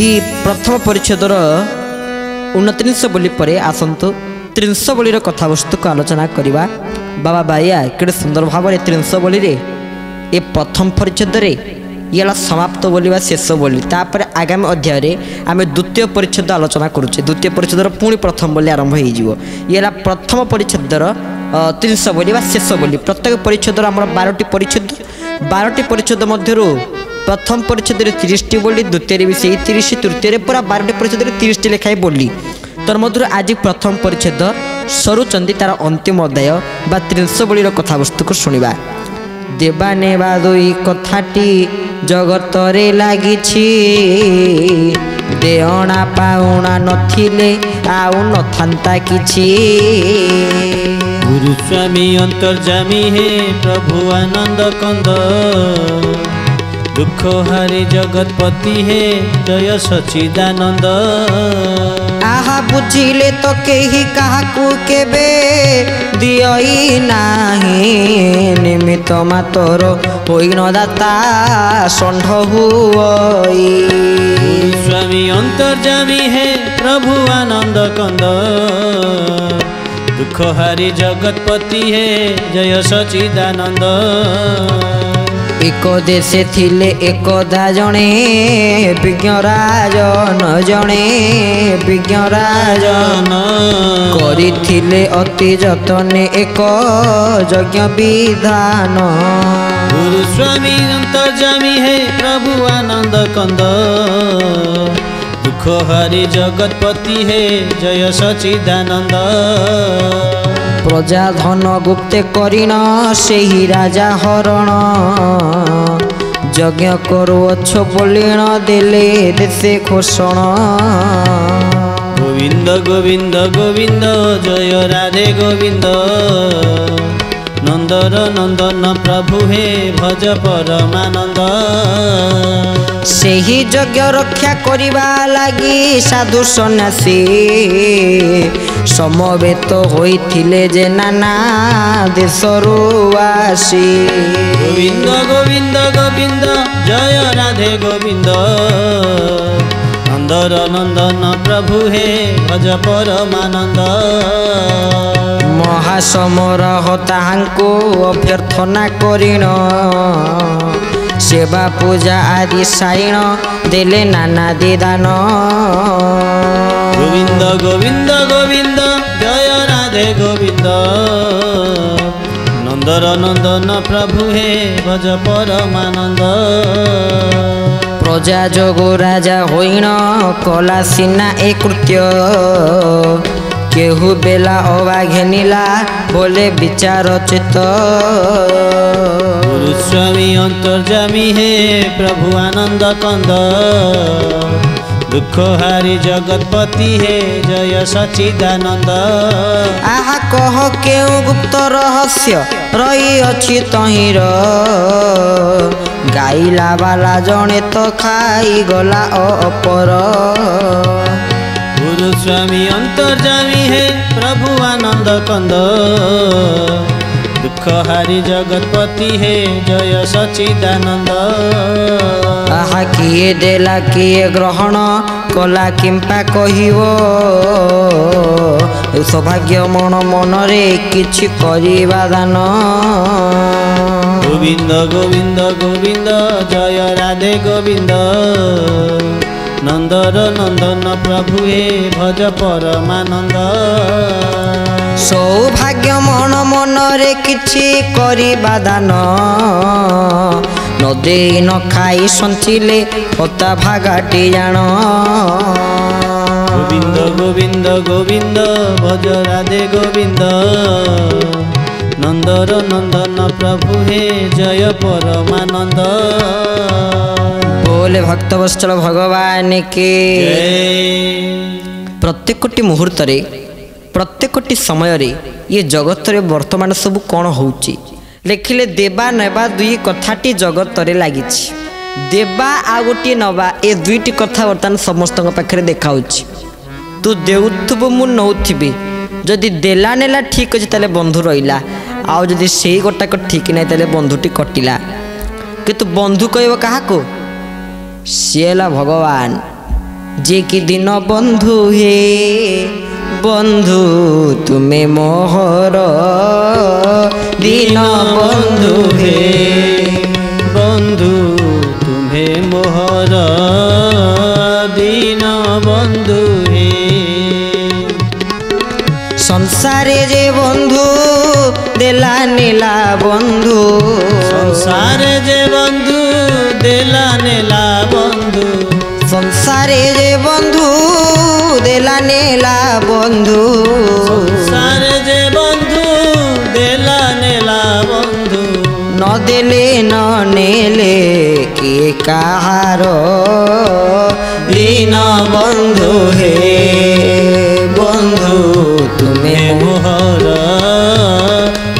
यही प्रथम परिच्छेदर 29 बोली पर आसतु 30 बोलीर कथावस्तु को आलोचना करवा। बाबा बाया केड़े सुंदर भाव 30 बोली रे ये प्रथम परिच्छेद ये समाप्त बोली शेष बोली तापर आगामी अध्याय आम द्वितीय परिच्छेद आलोचना करुचे। द्वितीय परिच्छेदर पुणी प्रथम बोली आरंभ हो ये प्रथम परिच्छेदर 30 बोली शेष बोली। प्रत्येक परिच्छेदर आम 12टी परिच्छेद 12टी परिच्छेद मध्य प्रथम परिच्छेद 30टी बोली, द्वितीय भी से 30, तृतीय पूरा 12टी परिच्छेद 30टी लेखाएं बोली। तर मध्य आज प्रथम परिच्छेद सरुचंदी तार अंतिम अध्याय बा 30 बोलीर कथावस्तु को शुणा। देवा नेवा दुई कथाटी जगत रे लागिछि, देअणा पाउणा नथिले आउ नथांता किछि। गुरु स्वामी अंतर्जामी हे प्रभु आनंद कंद, दुख हारी जगतपति हे जय सच्चिदानंद। आहा बुझिले तो केही काहाकू केबे दियई नाही, निमित्त मातर होइन दाता षण्ढ हुई। स्वामी अंतर्जामी हे प्रभु आनंद कंद, दुख हारी जगतपति हे जय सच्चिदानंद। एक देशे थिले एकदा जणे विज्ञराजन, जणे विज्ञराजन करिथिले अति जतने एक यज्ञ विधान। गुरु स्वामी अंतर्जामी हे प्रभु आनंद कंद, दुख हारी जगतपति हे जय सच्चिदानंद। प्रजा धन गुप्ते करिण सेही राजा हरण, यज्ञ करुअछ बोलिण देले देशे घोषण। गोविंद गोविंद गोविंद जय राधे गोविंद, नंदर नंदन प्रभु हे भज परमानंद। सेही यज्ञ रक्षा करिबा लागी साधु सन्यासी समवेत होइथिले जे नाना देशरु आसी। गोविंद गोविंद गोविंद जय राधे गोविंद, नंदर नंदन प्रभु हे भज परमानंद। महासमरह ताहांको अभ्यर्थना करिण, सेवा पूजा आदि साइण देले नाना दान। गोविंद गोविंद गोविंद जय राधे गोविंद, नंदर नंदन प्रभु हे भज परमानंद। प्रजा जोगो राजा होइन कला सिना ए कृत्य, केहू बेला अवाघेनिला बोले विचार चित्त। गुरु स्वामी अंतर्जामी हे प्रभु आनंद कंद, दुख हारी जगतपति हे जय सच्चिदानंद। आहा कह केउ गुप्त रहस्य रही अछि तहिर, गाइला बाला जणे तो खाई गला अपर। गुरु स्वामी अंतर्जामी हे प्रभु आनंद कंद, दुख हारी जगतपति हे जय सच्चिदानंद। आहा किए देला किए ग्रहण कला किंपा कहिवो, सौभाग्य मन मनरे किछि करिबा दान। गोविंद गोविंद गोविंद जय राधे गोविंद, नंदर नंदन प्रभु हे भज परमानंद। सौभाग्य मन मनरे किछि करिबा दान, न देई न खाई संचिले पता भागाटी जान। गोविंद गोविंद गोविंद भज राधे गोविंद, नंदर नंदन प्रभु हे जय परमानंद। बोले भक्तवत्सल भगवान के। प्रत्येकटी मुहूर्त प्रत्येकटी समय ये जगत रे वर्तमान सब कौन होउची लेखिले देवा नेबा दुई कथाटी जगत रे लागी। देवा आ गोटे नवा ए दुईटी कथा बर्तमान समस्त पाखे देखा। तू देउथबु मु नौथिबी, जदि देला नेला ठीक अच्छे ताले बंधु रहिला, आउ जदि सेही गोटाक ठीक नहीं ताले बंधुटी कटिला। किंतु बंधु कहब क्या सी भगवान जे कि दिन बंधु हे बंधु तुम्हें मोहर दिन बंधु हे बंधु तुम्हें मोहर दीन बंधु हे संसारे जे बंधु देला नेला बंधु संसार जे बंधु देला नेला बंधु संसारे जे बंधु देला नेला बंधु संसार जे बंधु देला नेला बंधु न देले न नेले किए कहार दीन बंधु हे बंधु तुम्हें मोहर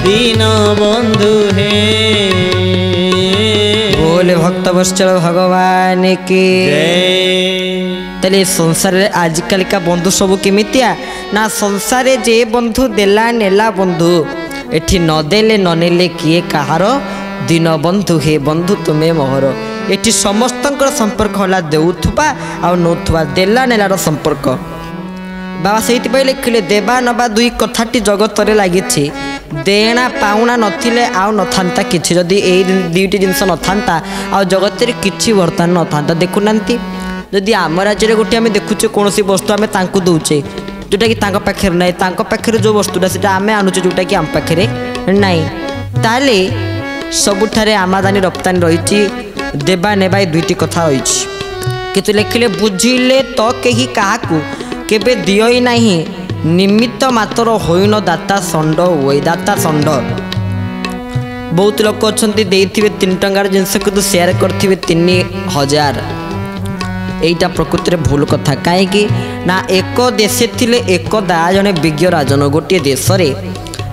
दीन बंधु हे बोले भक्त वत्सल भगवान की तेरे संसार आजिकल का बंधु सब केमितिया ना संसार जे बंधु देला नेला बंधु एठी न देले न नेले किए कहार दिन बंधु हे बंधु तुम्हें मोहर एठी समस्तंकर संपर्क होला देउथुबा आ नोथुबा देला नेलार संपर्क बाबा से लिखिले देवा नवा दुई कथाटी जगत रे लागिछि देना पाउना नथिले आउ नथांता किछि जदि एई दुईटी जिनस नथांता आ जगत रे किछि वर्तमान नथांता देखुनांती जदि आम राज्य गोटे आम देखुचे कौन वस्तु आम तांको दौचे जोटा कि तांको पाखे ना तांको पाखे जो वस्तुटा से आम आणुचे जोटा कि आम पाखे ना ताले सबुठारे आमादानी रप्तानी रही देवा नेबा दुईटी कथा रही किंतु लिखिले बुझिले तो केही काहाकू केबे दियई नाही निमित्त मात्र होइनो दाता षंड होई दाता षंड बहुत लोक अच्छा देथिबे 3 टंकार जिनस किंतु शेयर करथिबे 3000 एटा प्रकृति में भूल कथा कहीं ना एक देशे थिले एक दा जने विज्ञ राजन गोटे देश रे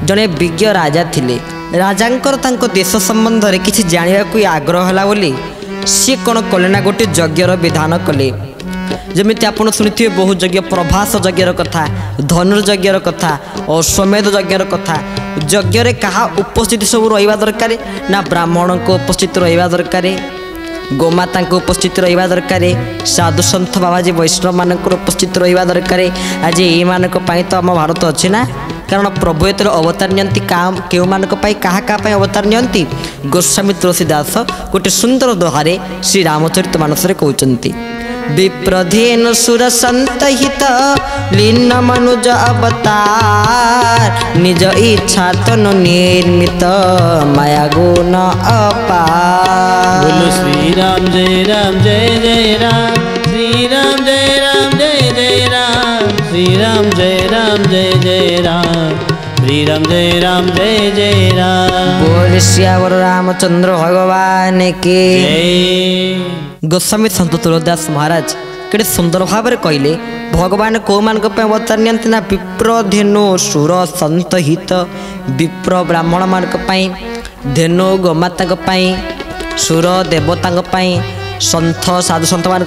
जने विज्ञ राजा थिले राजांकर तांको देश संबंध रे किछि जानिया को आग्रह होला बोली सी कोन कले ना गोटे यज्ञर विधान कले जमिति आपण सुनिथिबे बहुत यज्ञ प्रभास यज्ञर कथा धनुर्यज्ञर कथा अश्वमेध यज्ञर कथा यज्ञ रे कहा उपस्थिति सब रहिबा दरकार ना ब्राह्मण को उपस्थित रहिबा दरकार गोमाता उपस्थित रहा दरकार साधु सन्थ बाबाजी वैष्णव मान उपस्थित रहा दरकार आज ये तो आम भारत अच्छी ना कारण प्रभु ये अवतार नियंती केउ मानक क्या क्या अवतार नियंती गोस्वामी तुलसीदास गोटे सुंदर दोहारे श्री रामचरित मानस कहते विप्रधेनु सुर संत हित लीन मनुज अवतार निज इच्छा तनु निर्मित माया गुण अपार बोलो श्री राम जय राम जय जय राम श्री राम जय राम जय जय राम श्री राम जय राम जय जय राम श्री राम जय राम जय जय राम बोल श्यावर रामचंद्र भगवान के जय गोस्वामी संत तुलसीदास महाराज केड़े सुंदर भाव में कहले भगवान कौ मान अवतार नियंती ना विप्र धेनु सुर संत हित विप्र ब्राह्मण मान धेनु गोमाता सुर देवता सन्थ साधु सन्त मान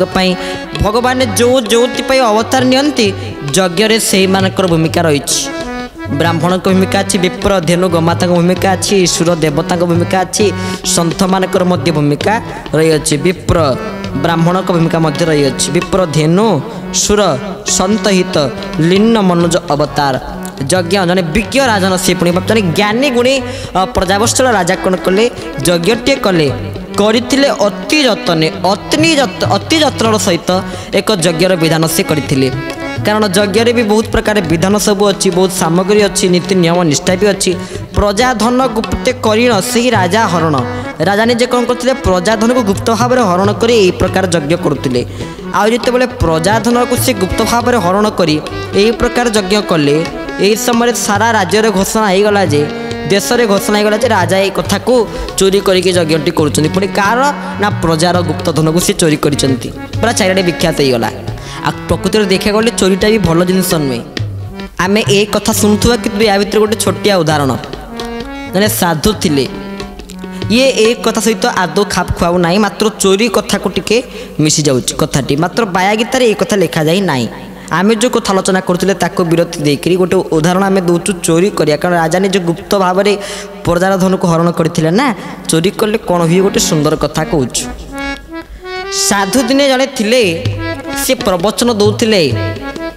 भगवान जो जो अवतार नियंती यज्ञ से मानकर भूमिका रही ब्राह्मण को भूमिका अच्छी विप्र धेनु गोमाता भूमिका अच्छी ईश्वर देवता भूमिका अच्छी सन्थ मानकर भूमिका रही अच्छी विप्र ब्राह्मण को भूमिका रही अच्छी विप्र धेनु सुर सन्त हित लीन मनुज अवतार यज्ञ जने विज्ञ राजन सी पुणी जने ज्ञानी गुणी प्रजावत्सल राजा कौन कले यज्ञटे कले करते अति जतने अति जत्नर सहित एक यज्ञर विधान से करते कारण यज्ञ भी बहुत प्रकार विधान सब अच्छी बहुत सामग्री अच्छी नीति नियम निष्ठा भी अच्छी प्रजाधन गुप्त करीण से राजा हरण राजा निजे कौन करते प्रजाधन को गुप्त भाव में हरण कर यही प्रकार यज्ञ करुले आते प्रजाधन को से गुप्त भाव में हरण कर यही प्रकार यज्ञ कले यही समय सारा राज्य घोषणा हो गला जे देश में घोषणा हो गला राजा ये कथा को चोरी करके यज्ञटी करुँच पुणी कार ना प्रजार गुप्त धन को सी चोरी कर पूरा चारिटे विख्यात हो गला आ प्रकृति देखा गले चोरीटा भी भल जिनस नुहे आम ए कथा शुणुवा कि या भर गोटे छोटिया उदाहरण जने साधु थिले ये एक कथा सहित आदौ खाप खुआऊ ना मात्र चोरी कथा को टिके मिसी जाऊँच कथाटी मात्र बाया गीतार ये कथा लिखा जाए ना आम जो कथा आलोचना करुले विरति देकर गोटे उदाहरण आम दौचु चोरी करिया कारण राजा निज गुप्त भाव में प्रजार धन को हरण करते ना चोरी कले कौन हुए गोटे सुंदर कथा कहूँ साधु दिने जड़े थिले से प्रवचन दौले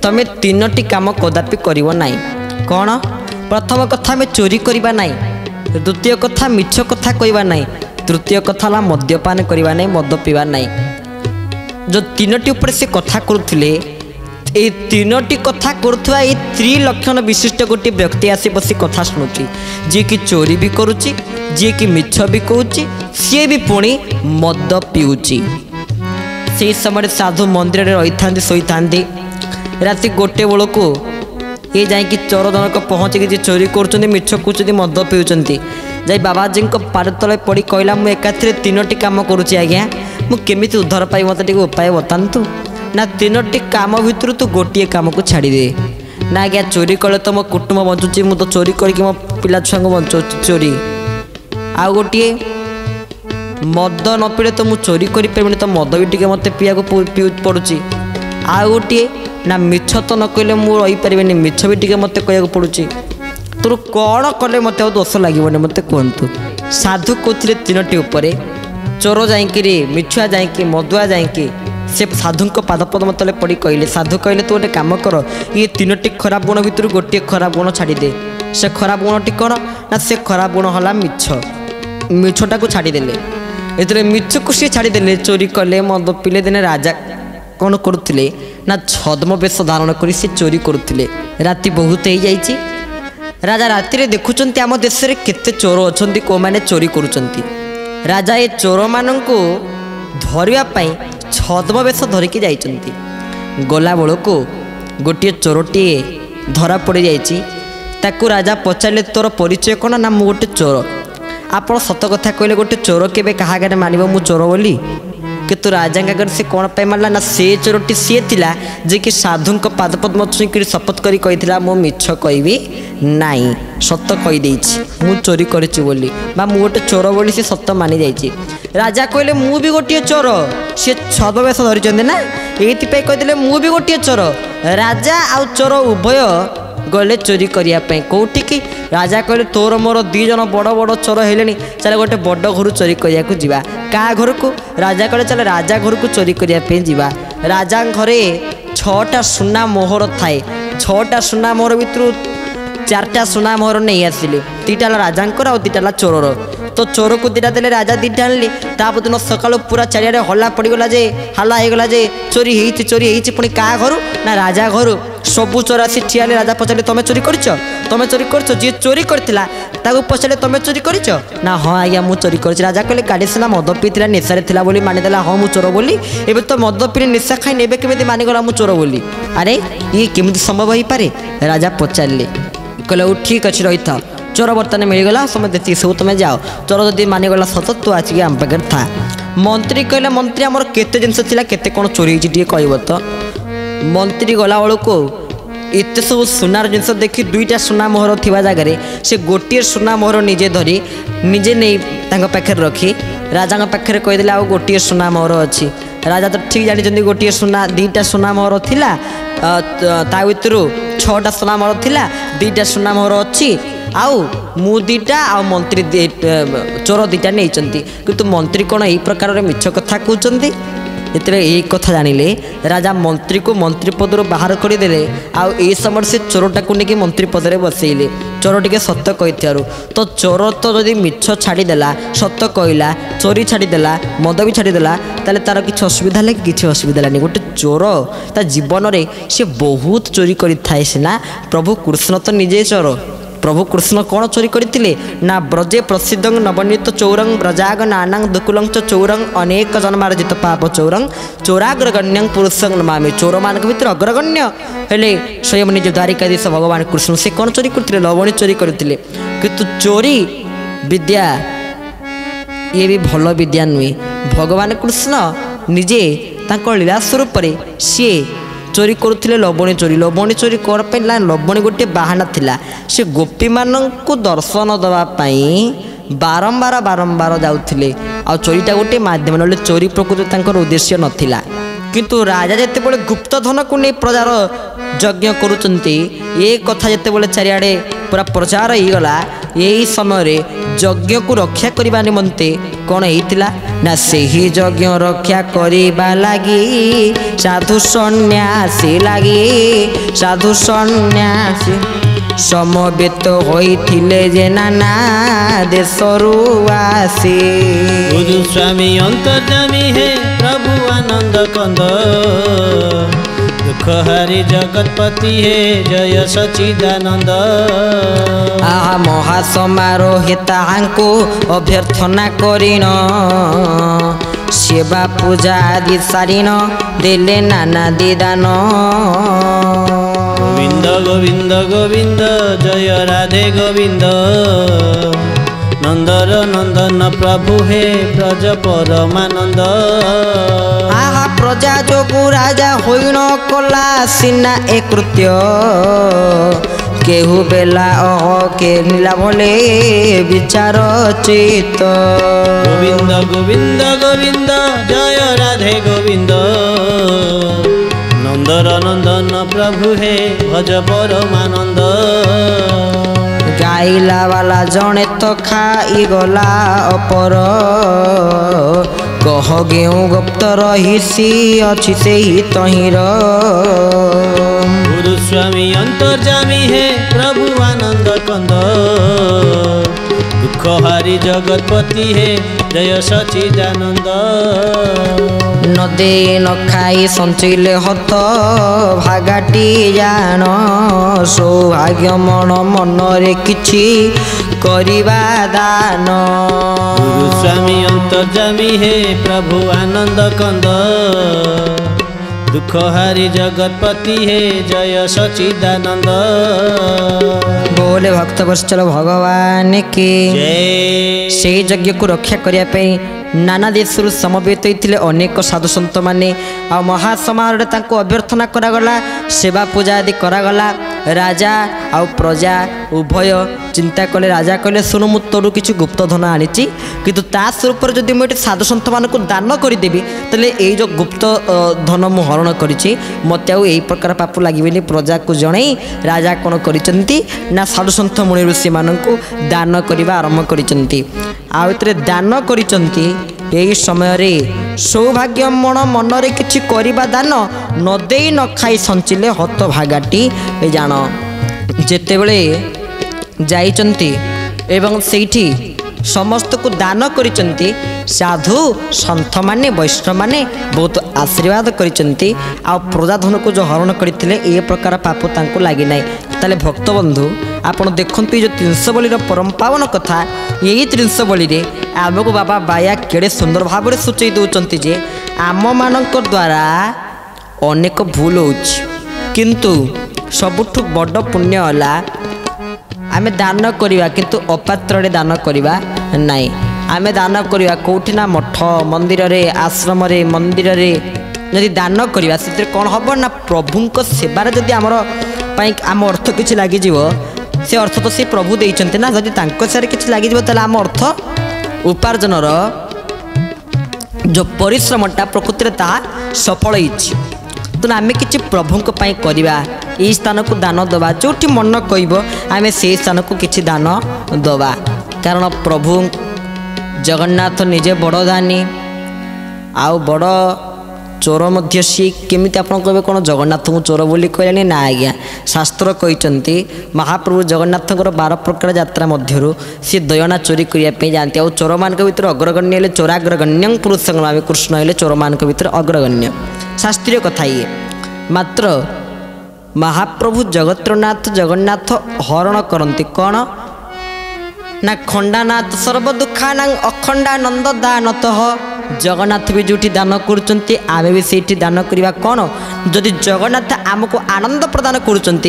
तमे 3टी काम कदापि करिवो नाही। कौन? प्रथम कथा में चोरी करवा नहीं, द्वितीय कथा मिछ कथा कहवा नहीं, तृतीय कथा ला मद्यपान करवा नहीं, मद पीवा नहीं। जो 3टी ऊपर से कथा करुले, ये 3टी कथा करुवा ये त्रिलक्षण विशिष्ट गोटे व्यक्ति आसी बसी कथा शुणुची, जी की चोरी भी करुची, जी की मिछ भी कहूची, सी भी पुणी मद पीऊची। से समय साधु मंदिर रही था शोई था, राति 1 बेल को ये जाकि चोर जनक पहुँचिकी चोरी कर मिछ कौन मद पीउं जाई बाबाजी पाद तले पड़ी कहला मुझे एकाथरे 3टी काम करुँची आज्ञा, मुझे उद्धार पाई मत उपाय बतातु ना। 3टी काम भितर तू गोटे काम को छाड़दे ना आज्ञा। चोरी कले तो मो कुटुंब बंचुची, मुझे तो चोरी करके मो पिला छुआ को बंचो चोरी। आउ गोटे मद न पीले तो मुझे चोरी करें, तो मद भी टे मत पीवा पड़ुची। आउ गोटे ना मिछ तो न कहले मुझे रहीपर, मिछ भी टे मत कह पड़ुची। तोर कौन कले मत दोष लगे मत कहतु। साधु कहते 3टी उपरे चोर जाकि मिछुआ जाकि मदुआ जाकि से साधु पादपद मत पड़ी कहले। साधु कहले तू गोटे काम कर, ये 3टी खराब गुण भितर गोटे खराब गुण छाड़दे। से खराब गुणटी कौन ना? से खराब गुण है मिछ। मिछटा को छाड़देले, ये मिछ को सी छाड़देले। चोरी कले मद पीले। दिने राजा कौन करुले ना छद्म वेश धारण कर चोरी करुले। राति बहुत हो जाइए, राजा राति देखुंत आम देश में केते चोर अच्छा कौ मैंने चोरी करुँच। राजा ये चोर मान को धरवाई छद्म वेश धरिकी जाइछन्ति। गला बेल को गोटे चोरटी धरा पड़ जाकू राजा पचारे तोर परिचय कौन ना मु गोटे चोर। आप सत कथा कहले गोटे चोर के क्या आगे मानव मु चोर बोली, कितु राजा आगे से कौन पे मानला ना से चोरटी सी थिला जे कि साधु पादपद्म छुईक शपथ करी कही मु मिछ कहबी नाई, सत कहीदे मु चोरी करी बोली बा मु गोटे चोर बोली से सत मानि जाइए। राजा कहले मु भी गोटे चोर, सी छद्मवेश धरी ना ये कहीदे मु भी गोटे चोर। राजा आउ चोर उभय गले चोरी करने कौटी की। राजा कहले तोर मोर 2 जन बड़ बड़ चोर हेले, चल गोटे बड़ घर चोरी करने को जीवा। क्या घर को? राजा कहले चल राजा घर को चोरी करने जीवा। राजा घरे 6टा सुना मोहर थाए, 6टा सुना मोहर भितर 4टा सुना मोहर नहीं आसिले, 2टा राजा आउ 2टा चोर। तो चोर को 2टा देले, राजा 2टा आनले। तापर दिन सकाल पूरा चारियाडे हल्ला पड़गला जे हल्ला होगला जे चोरी होती पुणी क्या घर ना राजा घर। सबू चोर आसी ठिया। राजा पचारे तुम चोरी कर, तुम चोरी कर? जी चोरी करता पचारे तुम चोरी कर ना? हाँ आज्ञा मु चोरी कर। राजा कहले गाड़ी सीना मद पीला निशारे था बोली मानिदेला हाँ मु चोर बोली, एबे तो मद पी निशा खाई ने केमी मानिगला मु चोर बोली। अरे ये केमी संभव हो पारे? राजा पचारे कहले ठीक अच्छे रही था, चोर बर्तमान मिलगला समझ सब तुम जाओ। चोर जब मानिगला सत तू आसिक आम पाखे था। मंत्री कहले मंत्री आमर केते जिनस केते कौन चोरी कह तो। मंत्री गला बेलू को एत सब सुनार जिनस देखी 2टा सुना मोहर थी जगार से गोटे सुना मोहर निजे धरी निजे नहीं पाखे रखी राजा पाखे कहीदे आ गोटे सुना मोहर अच्छी। राजा तो ठीक जानी गोटे सुना 2टा सुना मोहर थिला, ता भर 6टा सुना मोहर थिला, 2टा सुना मोहर अच्छी। आउ मु 2टा आ मंत्री चोर 2टा नहीं, किंतु मंत्री कौन यही प्रकार मिछ कथा कहते। ये एक कथा जानिले राजा मंत्री को मंत्री पदर बाहर करदे। आउ ए समय से चोरटा को लेकिन मंत्री पदरे बसैले। चोर टे सत कही तो चोर तो जदि मिछ छाड़देला सत कहला चोरी छाड़देला मद भी छाड़देला ताले तार किसी असुविधा है कि असुविधा नहीं। गोटे चोर ता जीवन में सी बहुत चोरी करें सीना, प्रभु कृष्ण तो निजे चोर। प्रभु कृष्ण कौन चोरी करते ना ब्रजे प्रसिद्ध नवनीत चौरंग ब्रजाग नानांग दुकुलं चौरंग अनेक जन्मार्जित पाप चौरंग चोराग्रगण्यं पुरुषं नमामि। चोर मान भर अग्रगण्य हेले स्वयं निज द्वारिकाधीश भगवान कृष्ण से कौन चोरी करते? लवणी चोरी करते। किंतु चोरी विद्या ये भी भल विद्या नुहे। भगवान कृष्ण निजे लीला स्वरूप सी चोरी करुले लवणी चोरी। लवणी चोरी कौन पे लवणी गोटे बाहाना थिला। से गोपी मानू दर्शन दवापाई बारंबार बारंबार जाऊले। आ चोरीटा गोटे माध्यम ना चोरी प्रकृति उद्देश्य नथिला। किंतु राजा जिते गुप्त धन को नहीं प्रचार यज्ञ करुँच ये कथा जिते चारिआडे पूरा प्रचार होगला यही समय यज्ञ को रक्षा करने निमंते कौन होता ना सही यज्ञ रक्षा करने लगी साधु सन्यासी लगी साधु सन्यासी समवेत होइथिले जे नाना देशरू आसी। गुरु स्वामी अंतर्यामी है प्रभु आनंद कंद दुख हरि जगतपति है जय सच्चिदानंद। आहा महासमारोहे ताहांको अभ्यर्थना करिन सेवा पूजा आदि सारिन देले नाना दिदान। गोविंद गोविंद गोविंद जय राधे गोविंद नंदर नंदन प्रभु हे ब्रज परमानंद। आहा प्रजा जोगु राजा होइन कला सिना ए कृत्य केहू बेला के नीला भले विचार चित। गोविंद गोविंद गोविंद जय राधे गोविंद नंदर नंदन प्रभु हे भज परमानंद। गाइला वाला जने तो खाई गला अपर कह गेहूँ गुप्त रहीसी अच्छी से ही तहिर। गुरु स्वामी अंतर्यामी है प्रभु आनंद कंद दुख हारी जगतपति है जय सच्चिदानंद। न दे न खाई संचिले हत भागाटी जान सौभाग्य मन मनरे किछि करिबा दान। गुरु स्वामी अंतर्यामी है प्रभु आनंद कंद दुख हारी जगतपति है जय सच्चिदानंद। बोले भक्त वत्सल भगवान के से यज्ञ को रक्षा करने नाना देश समवेत होते अनेक साधु सन्त मैंने आ महासमारोह अभ्यर्थना करागला सेवा पूजा आदि करागला। राजा आ प्रजा उभय चिंता कले राजा कहले सुनु मु तोर किसी गुप्त धन आनी किंतु ता स्वरूप जदि मुझे साधु सन्त मान को दान करदेवी तेल ये जो गुप्त धन मु हरण करी मत आई प्रकार पाप लगे प्रजा को जन राजा कौन करती ना साधु सन्त मुनि ऋषि मान दान करने आरंभ कर दान कर समय सौभाग्य मन मनरे किछि करिबा दान न देई न खाई संचिले हत भागाटी जान जेते बेले जाइचंती एवं सेठी समस्त को दान करिचंती साधु सन्थ माने वैष्णव माने बहुत आशीर्वाद करिचंती आ प्रजाधन को जो हरण करते ये प्रकार पाप तांको लागी नाही। ताले भक्त बंधु आपण देखंतु जो 300 बलिर परम पावन कथा यही 300 बलि रे आमको बाबा बाया केड़े सुंदर भाव में सूचई दउचंती जे आम मानक द्वारा अनेक भूल होछि किंतु सबुठु बड़ पुण्य होला आमे दान करिवा किंतु अपात्र दान करिवा नाही। आमे दान करिवा कोठी ना मठ मंदिर रे आश्रम रे मंदिर रे यदि दान करिवा से कौन हम ना प्रभुंक सेवार जदि आमर आम अर्थ किछि लागि जीवो से अर्थ तो से प्रभु देइचंते ना जदि तांको सारे किछि लागि जीवो तले आम अर्थ उपार्जनर जो परिश्रमटा प्रकृति ताहा सफल होइछि। तो आम कि प्रभु करवा ये स्थान को दान दबा जो मन कह आम से स्थान को किसी दान दबा कारण प्रभु जगन्नाथ निजे बड़ दानी आउ बड़ चोर मध्य सी केमी आप कहे कौन जगन्नाथ को चोर बोली कहले ना आज्ञा शास्त्र कहते महाप्रभु जगन्नाथ 12 प्रकार यात्रा मध्य सी दयना चोरी करने जाती आ चोर मान भर अग्रगण्य हेल्ले चोराग्रगण्य पुरुष कृष्ण हेल्ले चोर मान भर अग्रगण्य शास्त्रीय कथा ये मात्र महाप्रभु जगत्रनाथ जगन्नाथ हरण करती कौन ना खंडानाथ सर्व दुखाना अखंडानंद दानत जगन्नाथ भी जो दान करुँच आमे भी से दान करवा कौन जदि जगन्नाथ आमको आनंद प्रदान करुँच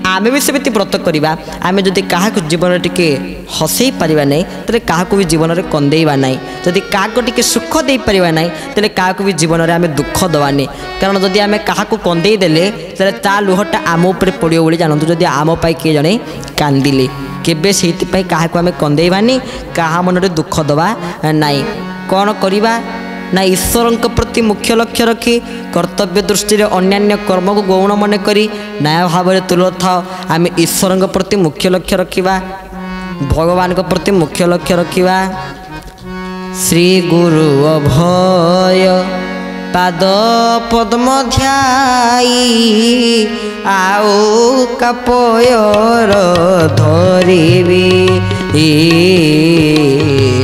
आमे भी सेमती व्रत करवा आमे जदि क्या जीवन टिके हसई पारिबा नहीं तेरे क्या भी जीवन में कंदेवा नहीं जदि क्या टिके सुख दे पारिबा नहीं तेरे क्या भी जीवन में आमे दुख दवानी कारण जदि आमे क्या कंदे देले तेरे ता लुहटा आम उपर पड़ो बोली जानतु जदि आम पाई किए जड़े कांदिले केबे सेइतिपाई काहाको आमे कंदेबानी कहा मन में दुख दवा नाई कौन करवा ना ईश्वर प्रति मुख्य लक्ष्य रखी कर्तव्य दृष्टि अन्यान्य कर्म को गौण मन करी न्याय भाव में तुल था आम ईश्वर प्रति मुख्य लक्ष्य रखा भगवान को प्रति मुख्य लक्ष्य रखिबा। श्री गुरु अभय पाद पद्म ध्याई आउ कपयर धरिबी।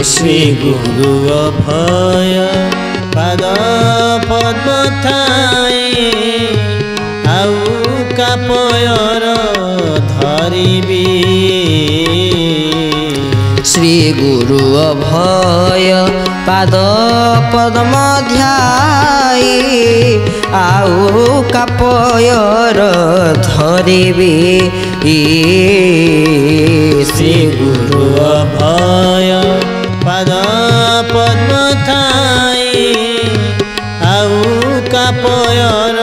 श्री गुरु अभय पाद पद्म ध्याई आउ कपयर धरिबी। श्री गुरु अभय पाद पद्म ध्याई आउ कपयर धरिबी। श्री गुरु अभय पाद पद्म ध्याई आउ कपयर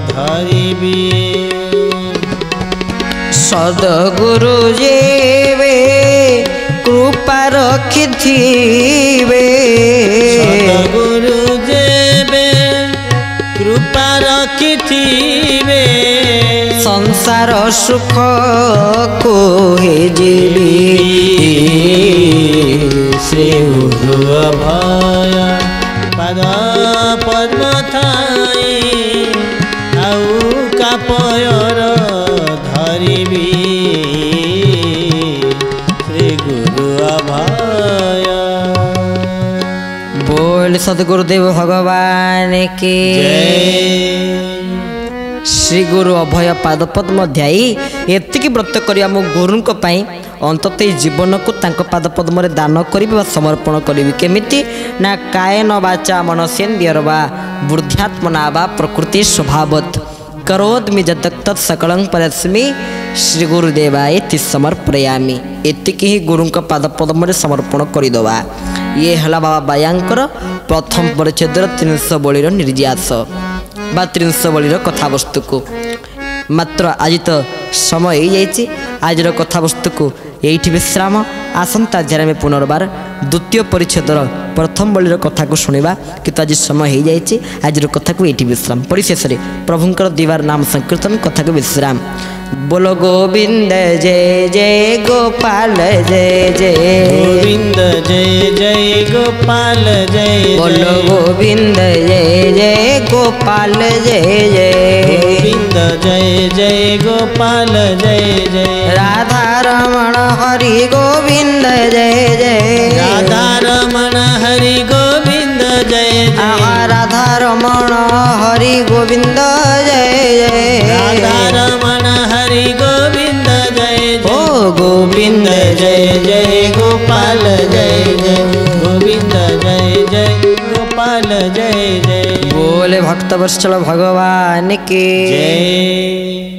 धरिबी। सद्गुरु जेबे कृपा रखिथिबे। सद्गुरु जेबे कृपा रखिथिबे। संसार सुख को हे जीवी। श्री गुरु अभय पाद पद्म ध्याई आउ कपयर धरिबी। श्री गुरु अभय। बोल सद्गुरुदेव भगवान के जय। श्री गुरु अभय पाद पद्म ध्याई एतिकी व्रत करिया मो गुरुन को पाई अंतत जीवन को तांको पाद पद्म रे दान करी समर्पण करी। केमिति ना कायन वाचा मनसेन्द्रियर वा बुद्ध्यात्मना वा प्रकृति स्वभावत करोदमि यद्यत् सकलं परस्मै श्री गुरुदेवाय समर्पयामि। एतिकी ही गुरु का पाद पद्म रे समर्पण करदवा। ये हला बाबा बायांकर प्रथम परिच्छेदर 300 बलिर निर्यास बा 300 बलिर कथावस्तु को। मात्र आज तो समय हो जाइए। आज कथावस्तु को यही विश्राम। आसंता जरा में पुनर्बार द्वितीय परिच्छेदर प्रथम बलिर कथा को शुणा किंतु आज समय हो जाइए। आज कथा को ये विश्राम। परिशेष प्रभुंकर दीवार नाम संकीर्तन कथा को विश्राम। बोलो गोविंद जय जय गोपाल जय जय गोविंद जय जय गोपाल जय। बोलो गोविंद जय जय गोपाल जय जय गोविंद जय जय गोपाल जय जय। राधा रमण हरि गोविंद जय जय राधा रमण हरि गोविंद जय जय। राधा रमण हरि गोविंद जय जय राधा रमण हरि गोविंद जय जय। ओ गोविंद जय जय गोपाल जय जय। गोविंद जय जय गोपाल जय जय। बोले भक्तवत्सल भगवान के जय।